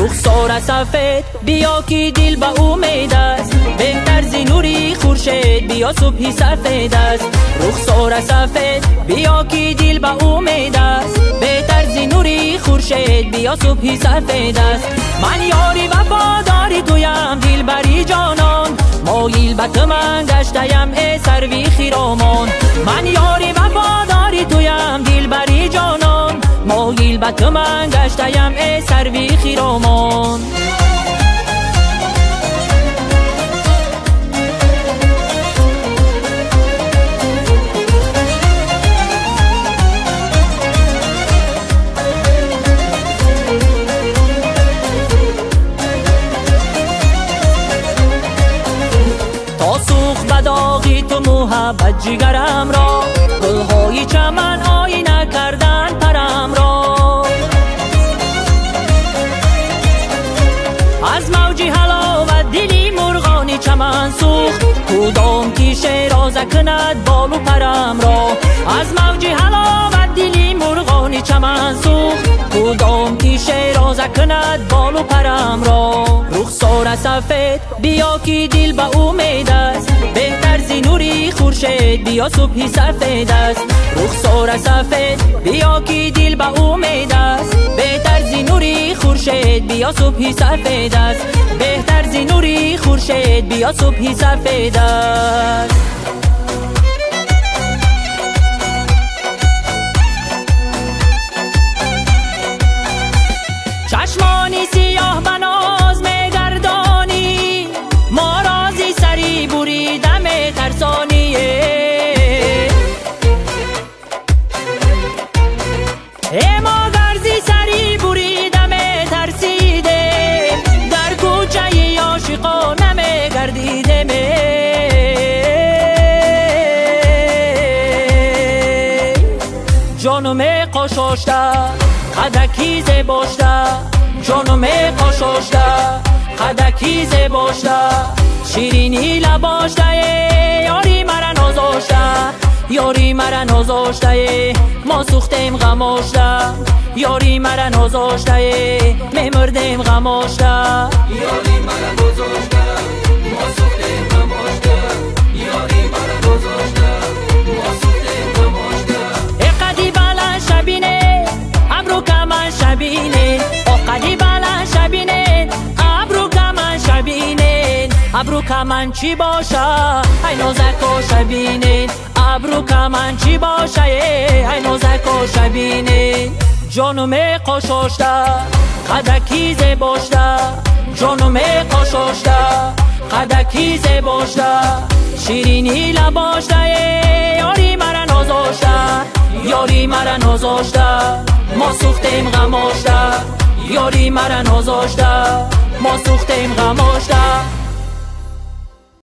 رخسار سفید بیا که دل به امید است، بهتر ز نوری خورشید بیا صبحی سفید است. رخسار سفید بیا که دل به امید است، بهتر ز نوری خورشید بیا صبحی سفید است. من یاری وفاداری تویم دلبری جانان، مایل به تو من گشتیم ای سروی خیرامان. من یاری وفاداری تویم دلبری جانان، مایل به تو من گشتیم ای سروی خیرامان. تا سوخت بداغی تو محبت جگرم را، گلهای چمن آینه کردن پرم را. از موج حلاوت دلی مرغانی چمن سوخت، کدام که شیرازه کند بال و پرم را. از موج حلاوت دلی مرغانی چمن سوخت، کدام که شیرازه کند بال و پرم را. رخسار سفید بیا که دل به امید است، بهتر ز نوری خورشید بیا صبحی سفید است. رخسار سفید بیا که دل به امید است، بهتر ز نوری خورشید بیا صبحی سفید است. بهتر ز نوری خورشید بیا صبحی سفید است. چشمانی سیاه بناز میگردانی، ما رازی سری بریده میترسانیه. ای ما گرزی سری بریده میترسیده، در کوچه عاشقان نمیگردیده می. جانم قشاشته خدکی زباشته، جانم قشاشته خدکی زباشته، شیرینی لباشته یاری مرا نازاشته، یاری مرا نازاشته ما سوختیم غماشته، یاری مرا نازاشته میمردیم غماشته. یاری مرا نازاشته ما سوختیم غماشته، یاری مرا نازاشته ما سوختیم غماشته. ای قدی بلند شبینه ابرو کمن شبینه، قدی بلند شبینه ابرو کمن شبینه. ابرو کمن چی باشه ای نازک و شبینه، ابرو کمن چی باشه ای نازک و شبینه. جانم قشاشته خدکی زباشته، جانم قشاشته خدکی زباشته، شیرینی لباشته یاری مرا نازاشته، یاری مرا نازاشته ما سوختیم غماشته، یاری مرا نازاشته ما سوختیم غماشته.